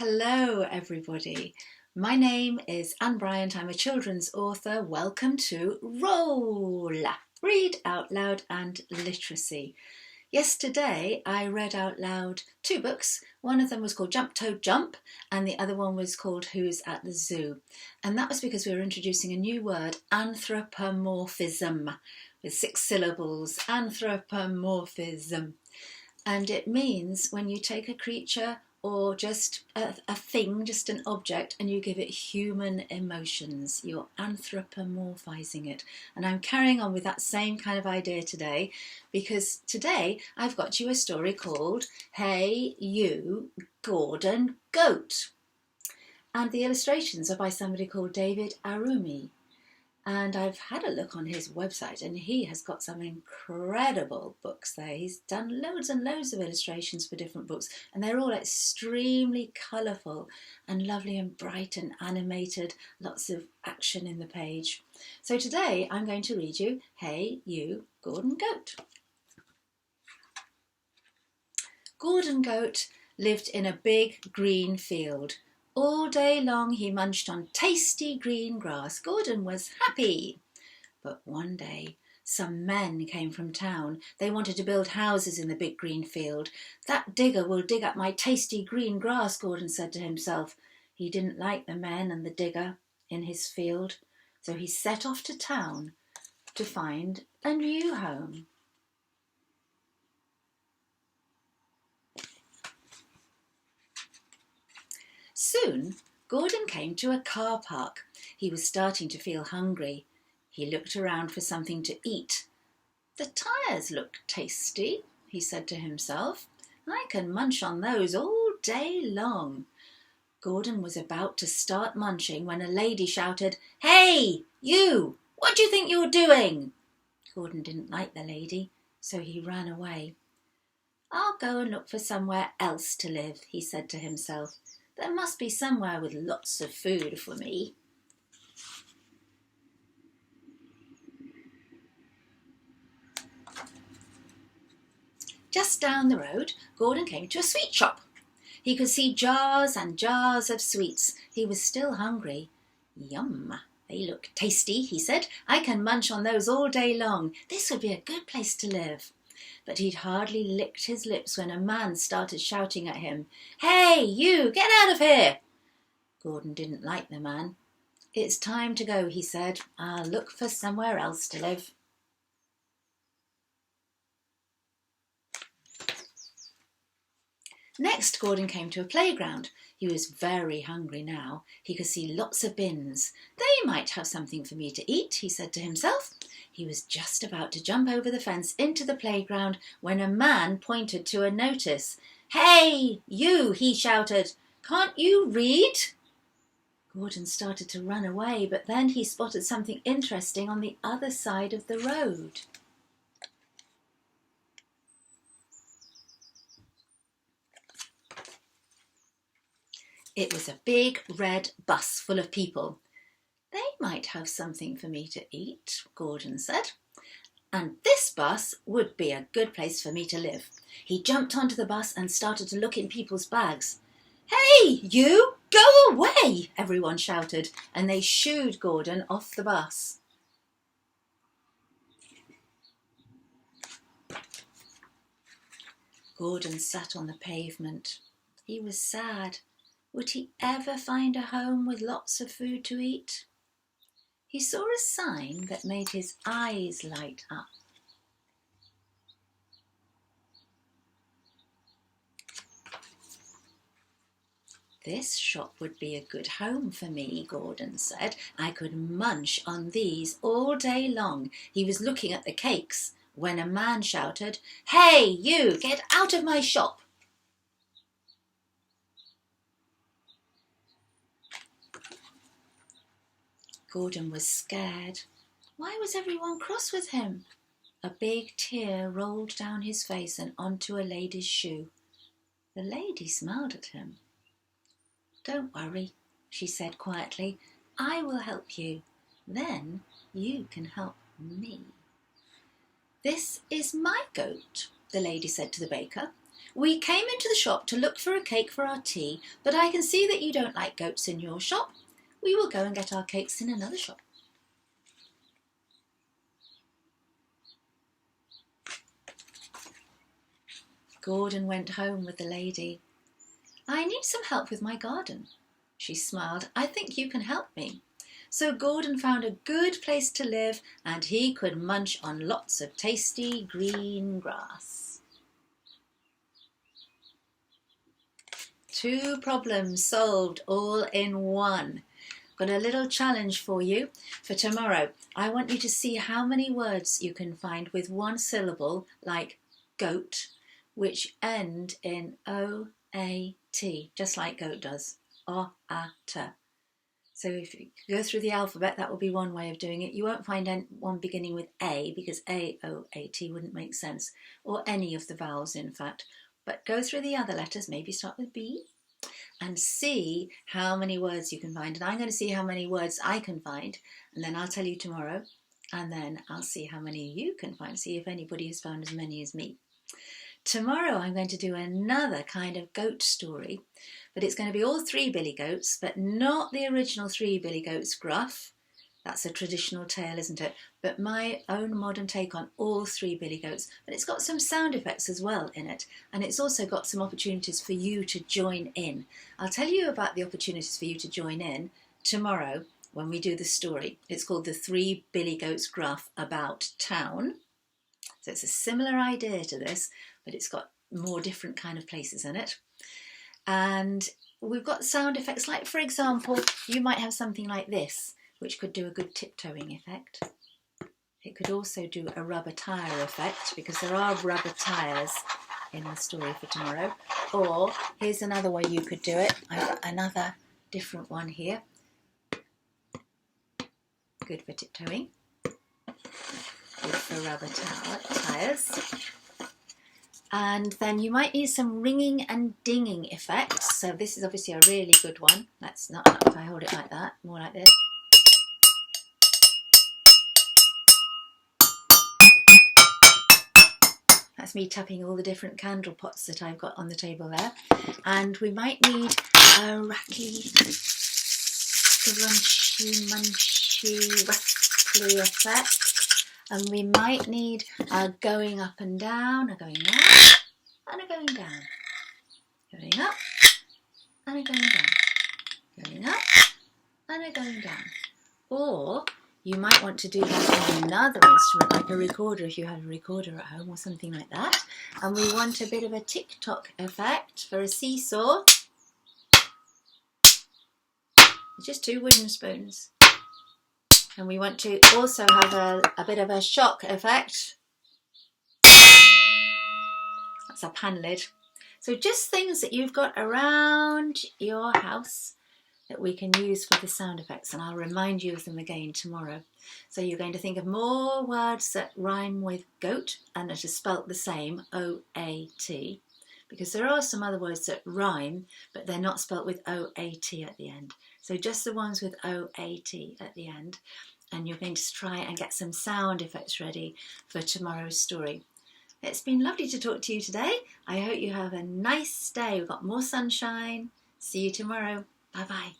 Hello everybody, my name is Anne Bryant, I'm a children's author. Welcome to Roll! Read Out Loud and Literacy. Yesterday I read out loud two books. One of them was called Jump Toad Jump and the other one was called Who's at the Zoo. And that was because we were introducing a new word, anthropomorphism, with 6 syllables, anthropomorphism. And it means when you take a creature or just a thing, just an object, and you give it human emotions. You're anthropomorphizing it. And I'm carrying on with that same kind of idea today, because today I've got you a story called Hey You, Gordon Goat. And the illustrations are by somebody called David Arumi. And I've had a look on his website and he has got some incredible books there. He's done loads and loads of illustrations for different books and they're all extremely colourful and lovely and bright and animated, lots of action in the page. So today I'm going to read you Hey You, Gordon Goat. Gordon Goat lived in a big green field. All day long he munched on tasty green grass. Gordon was happy. But one day some men came from town. They wanted to build houses in the big green field. That digger will dig up my tasty green grass, Gordon said to himself. He didn't like the men and the digger in his field, so he set off to town to find a new home. Soon, Gordon came to a car park. He was starting to feel hungry. He looked around for something to eat. The tyres look tasty, he said to himself. I can munch on those all day long. Gordon was about to start munching when a lady shouted, Hey, you! What do you think you're doing? Gordon didn't like the lady, so he ran away. I'll go and look for somewhere else to live, he said to himself. There must be somewhere with lots of food for me. Just down the road, Gordon came to a sweet shop. He could see jars and jars of sweets. He was still hungry. Yum, they look tasty, he said. I can munch on those all day long. This would be a good place to live. But he'd hardly licked his lips when a man started shouting at him, Hey, you, get out of here! Gordon didn't like the man. It's time to go, he said. I'll look for somewhere else to live. Next, Gordon came to a playground. He was very hungry now. He could see lots of bins. They might have something for me to eat, he said to himself. He was just about to jump over the fence into the playground when a man pointed to a notice. Hey, you, he shouted. Can't you read? Gordon started to run away, but then he spotted something interesting on the other side of the road. It was a big red bus full of people. They might have something for me to eat, Gordon said. And this bus would be a good place for me to live. He jumped onto the bus and started to look in people's bags. Hey, you, go away, everyone shouted, and they shooed Gordon off the bus. Gordon sat on the pavement. He was sad. Would he ever find a home with lots of food to eat? He saw a sign that made his eyes light up. This shop would be a good home for me, Gordon said. I could munch on these all day long. He was looking at the cakes when a man shouted, Hey, you, get out of my shop. Gordon was scared. Why was everyone cross with him? A big tear rolled down his face and onto a lady's shoe. The lady smiled at him. Don't worry, she said quietly. I will help you. Then you can help me. This is my goat, the lady said to the baker. We came into the shop to look for a cake for our tea, but I can see that you don't like goats in your shop. We will go and get our cakes in another shop. Gordon went home with the lady. I need some help with my garden. She smiled. I think you can help me. So Gordon found a good place to live and he could munch on lots of tasty green grass. 2 problems solved all in one. Got a little challenge for you for tomorrow. I want you to see how many words you can find with one syllable, like goat, which end in O-A-T, just like goat does. O-A-T. So if you go through the alphabet, that will be one way of doing it. You won't find one beginning with A, because A-O-A-T wouldn't make sense, or any of the vowels, in fact. But go through the other letters, maybe start with B, and see how many words you can find. And I'm going to see how many words I can find, and then I'll tell you tomorrow, and then I'll see how many you can find, see if anybody has found as many as me. Tomorrow I'm going to do another kind of goat story, but it's going to be all 3 billy goats, but not the original 3 billy goats gruff. That's a traditional tale, isn't it? But my own modern take on all 3 billy goats. But it's got some sound effects as well in it, and it's also got some opportunities for you to join in. I'll tell you about the opportunities for you to join in tomorrow when we do the story. It's called The 3 Billy Goats Gruff About Town. So it's a similar idea to this, but it's got more different kind of places in it. And we've got sound effects, like, for example, you might have something like this, which could do a good tiptoeing effect. It could also do a rubber tyre effect, because there are rubber tyres in the story for tomorrow. Or here's another way you could do it. I've got another different one here. Good for tiptoeing. Good for rubber tyres. And then you might need some ringing and dinging effects. So this is obviously a really good one. That's not if I hold it like that, more like this. That's me tapping all the different candle pots that I've got on the table there. And we might need a rattly, scrunchy, munchy, rattly effect. And we might need a going up and down, a going up and a going down. Going up and a going down. Going up and a going down. Or you might want to do that on another instrument, like a recorder, if you have a recorder at home or something like that. And we want a bit of a tick-tock effect for a seesaw. Just 2 wooden spoons. And we want to also have a bit of a shock effect. That's a pan lid. So just things that you've got around your house that we can use for the sound effects, and I'll remind you of them again tomorrow. So you're going to think of more words that rhyme with goat and that are spelt the same, O-A-T, because there are some other words that rhyme, but they're not spelt with O-A-T at the end. So just the ones with O-A-T at the end. And you're going to try and get some sound effects ready for tomorrow's story. It's been lovely to talk to you today. I hope you have a nice day. We've got more sunshine. See you tomorrow. Bye-bye.